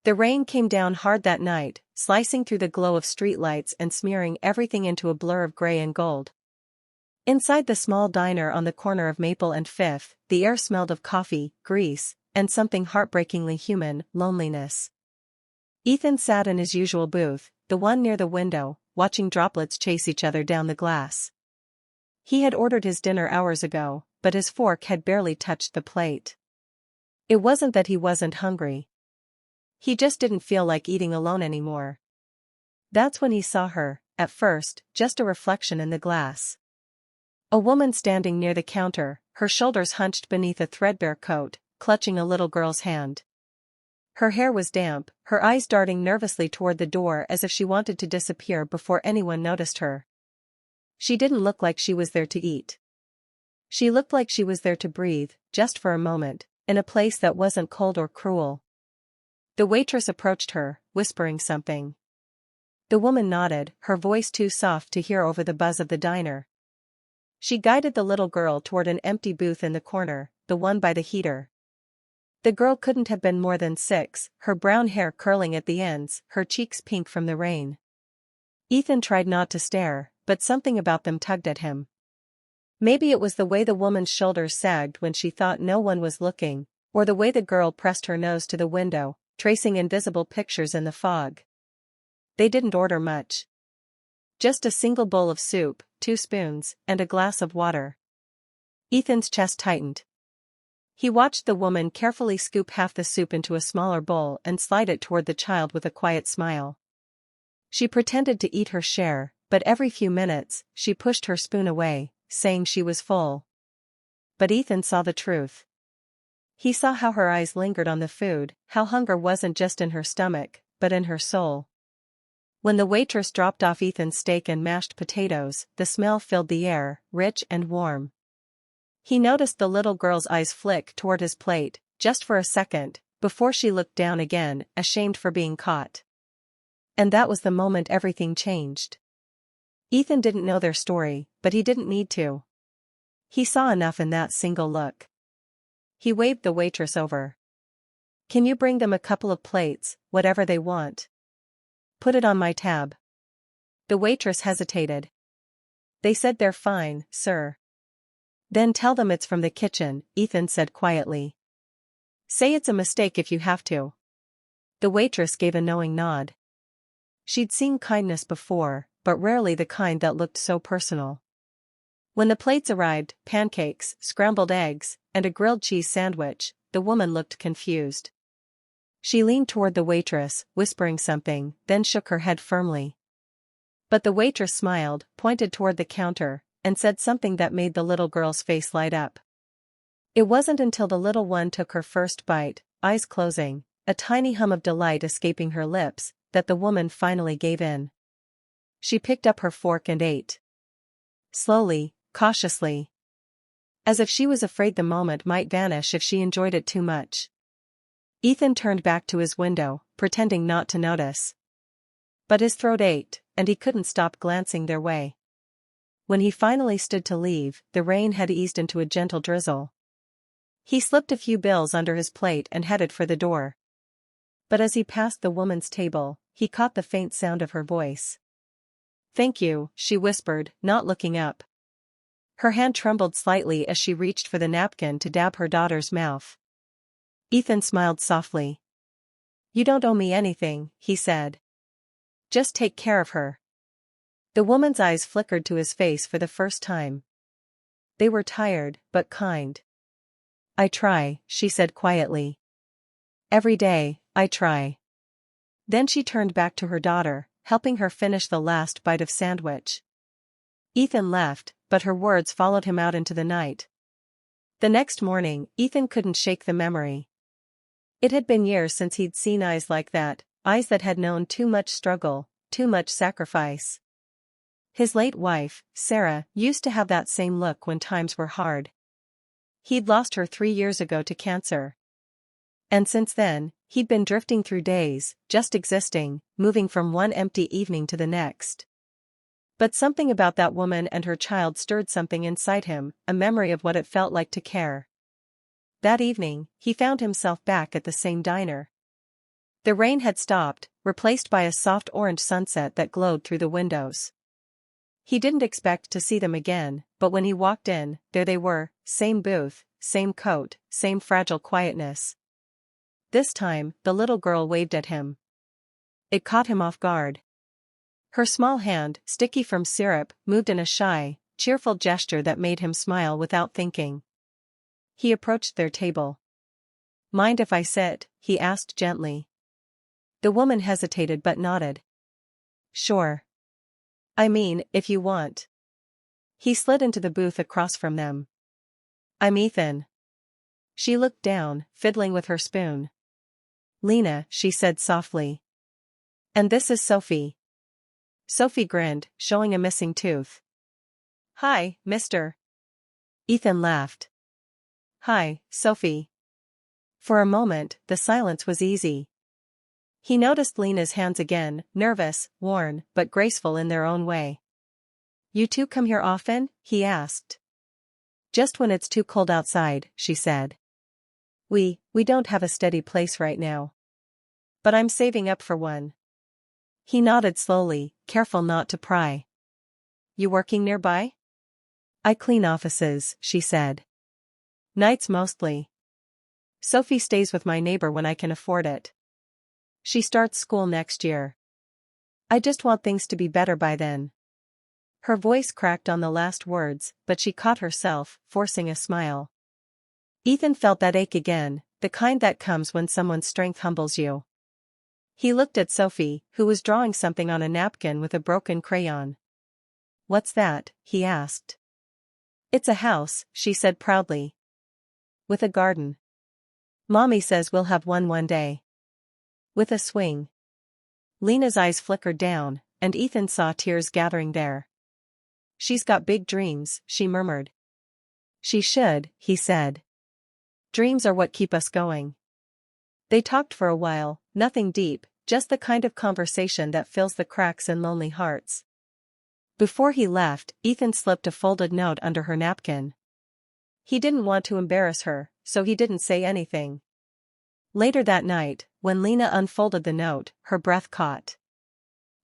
The rain came down hard that night, slicing through the glow of streetlights and smearing everything into a blur of gray and gold. Inside the small diner on the corner of Maple and Fifth, the air smelled of coffee, grease, and something heartbreakingly human, loneliness. Ethan sat in his usual booth, the one near the window, watching droplets chase each other down the glass. He had ordered his dinner hours ago, but his fork had barely touched the plate. It wasn't that he wasn't hungry. He just didn't feel like eating alone anymore. That's when he saw her, at first, just a reflection in the glass. A woman standing near the counter, her shoulders hunched beneath a threadbare coat, clutching a little girl's hand. Her hair was damp, her eyes darting nervously toward the door as if she wanted to disappear before anyone noticed her. She didn't look like she was there to eat. She looked like she was there to breathe, just for a moment, in a place that wasn't cold or cruel. The waitress approached her, whispering something. The woman nodded, her voice too soft to hear over the buzz of the diner. She guided the little girl toward an empty booth in the corner, the one by the heater. The girl couldn't have been more than 6, her brown hair curling at the ends, her cheeks pink from the rain. Ethan tried not to stare, but something about them tugged at him. Maybe it was the way the woman's shoulders sagged when she thought no one was looking, or the way the girl pressed her nose to the window, tracing invisible pictures in the fog. They didn't order much. Just a single bowl of soup, 2 spoons, and a glass of water. Ethan's chest tightened. He watched the woman carefully scoop half the soup into a smaller bowl and slide it toward the child with a quiet smile. She pretended to eat her share, but every few minutes, she pushed her spoon away, saying she was full. But Ethan saw the truth. He saw how her eyes lingered on the food, how hunger wasn't just in her stomach, but in her soul. When the waitress dropped off Ethan's steak and mashed potatoes, the smell filled the air, rich and warm. He noticed the little girl's eyes flick toward his plate, just for a second, before she looked down again, ashamed for being caught. And that was the moment everything changed. Ethan didn't know their story, but he didn't need to. He saw enough in that single look. He waved the waitress over. "Can you bring them a couple of plates, whatever they want? Put it on my tab." The waitress hesitated. "They said they're fine, sir." "Then tell them it's from the kitchen," Ethan said quietly. "Say it's a mistake if you have to." The waitress gave a knowing nod. She'd seen kindness before, but rarely the kind that looked so personal. When the plates arrived, pancakes, scrambled eggs, and a grilled cheese sandwich, the woman looked confused. She leaned toward the waitress, whispering something, then shook her head firmly. But the waitress smiled, pointed toward the counter, and said something that made the little girl's face light up. It wasn't until the little one took her first bite, eyes closing, a tiny hum of delight escaping her lips, that the woman finally gave in. She picked up her fork and ate. Slowly, cautiously. As if she was afraid the moment might vanish if she enjoyed it too much. Ethan turned back to his window, pretending not to notice. But his throat ached, and he couldn't stop glancing their way. When he finally stood to leave, the rain had eased into a gentle drizzle. He slipped a few bills under his plate and headed for the door. But as he passed the woman's table, he caught the faint sound of her voice. "Thank you," she whispered, not looking up. Her hand trembled slightly as she reached for the napkin to dab her daughter's mouth. Ethan smiled softly. "You don't owe me anything," he said. "Just take care of her." The woman's eyes flickered to his face for the first time. They were tired, but kind. "I try," she said quietly. "Every day, I try." Then she turned back to her daughter, helping her finish the last bite of sandwich. Ethan left, but her words followed him out into the night. The next morning, Ethan couldn't shake the memory. It had been years since he'd seen eyes like that, eyes that had known too much struggle, too much sacrifice. His late wife, Sarah, used to have that same look when times were hard. He'd lost her 3 years ago to cancer. And since then, he'd been drifting through days, just existing, moving from one empty evening to the next. But something about that woman and her child stirred something inside him, a memory of what it felt like to care. That evening, he found himself back at the same diner. The rain had stopped, replaced by a soft orange sunset that glowed through the windows. He didn't expect to see them again, but when he walked in, there they were, same booth, same coat, same fragile quietness. This time, the little girl waved at him. It caught him off guard. Her small hand, sticky from syrup, moved in a shy, cheerful gesture that made him smile without thinking. He approached their table. "Mind if I sit?" he asked gently. The woman hesitated but nodded. "Sure. I mean, if you want." He slid into the booth across from them. "I'm Ethan." She looked down, fiddling with her spoon. "Lena," she said softly. "And this is Sophie." Sophie grinned, showing a missing tooth. "Hi, mister." Ethan laughed. "Hi, Sophie." For a moment, the silence was easy. He noticed Lena's hands again, nervous, worn, but graceful in their own way. "You two come here often?" he asked. "Just when it's too cold outside," she said. We don't have a steady place right now. But I'm saving up for one." He nodded slowly, careful not to pry. "You working nearby?" "I clean offices," she said. "Nights mostly. Sophie stays with my neighbor when I can afford it. She starts school next year. I just want things to be better by then." Her voice cracked on the last words, but she caught herself, forcing a smile. Ethan felt that ache again, the kind that comes when someone's strength humbles you. He looked at Sophie, who was drawing something on a napkin with a broken crayon. "What's that?" he asked. "It's a house," she said proudly. "With a garden. Mommy says we'll have one day. With a swing." Lena's eyes flickered down, and Ethan saw tears gathering there. "She's got big dreams," she murmured. "She should," he said. "Dreams are what keep us going." They talked for a while, nothing deep, just the kind of conversation that fills the cracks in lonely hearts. Before he left, Ethan slipped a folded note under her napkin. He didn't want to embarrass her, so he didn't say anything. Later that night, when Lena unfolded the note, her breath caught.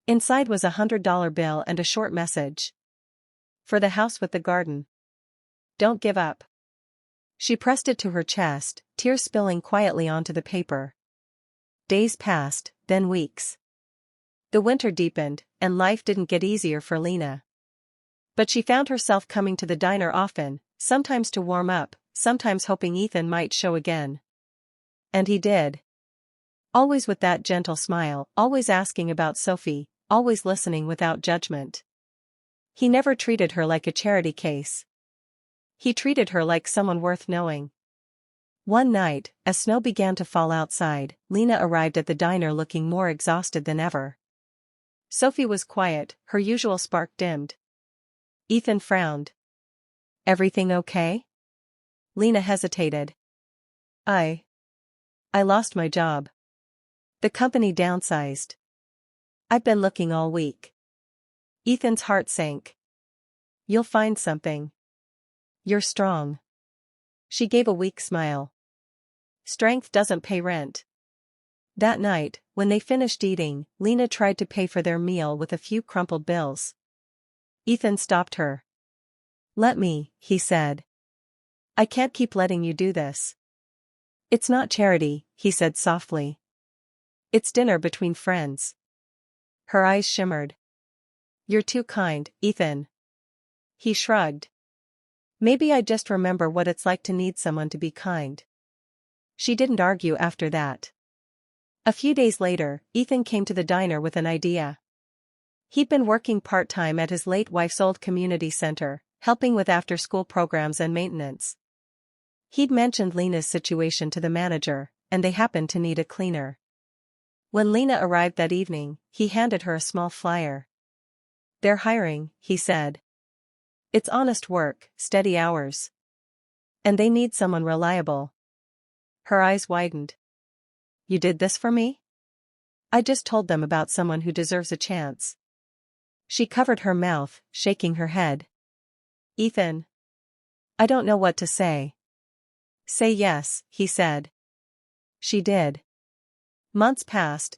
Inside was $100 bill and a short message. "For the house with the garden. Don't give up." She pressed it to her chest, tears spilling quietly onto the paper. Days passed, then weeks. The winter deepened, and life didn't get easier for Lena. But she found herself coming to the diner often, sometimes to warm up, sometimes hoping Ethan might show again. And he did. Always with that gentle smile, always asking about Sophie, always listening without judgment. He never treated her like a charity case. He treated her like someone worth knowing. One night, as snow began to fall outside, Lena arrived at the diner looking more exhausted than ever. Sophie was quiet, her usual spark dimmed. Ethan frowned. "Everything okay?" Lena hesitated. I lost my job. The company downsized. I've been looking all week." Ethan's heart sank. "You'll find something. You're strong." She gave a weak smile. "Strength doesn't pay rent." That night, when they finished eating, Lena tried to pay for their meal with a few crumpled bills. Ethan stopped her. "Let me," he said. "I can't keep letting you do this." "It's not charity," he said softly. "It's dinner between friends." Her eyes shimmered. "You're too kind, Ethan." He shrugged. "Maybe I just remember what it's like to need someone to be kind." She didn't argue after that. A few days later, Ethan came to the diner with an idea. He'd been working part-time at his late wife's old community center, helping with after-school programs and maintenance. He'd mentioned Lena's situation to the manager, and they happened to need a cleaner. When Lena arrived that evening, he handed her a small flyer. "They're hiring," he said. "It's honest work, steady hours. And they need someone reliable." Her eyes widened. "You did this for me?" "I just told them about someone who deserves a chance." She covered her mouth, shaking her head. "Ethan. I don't know what to say." "Say yes," he said. She did. Months passed,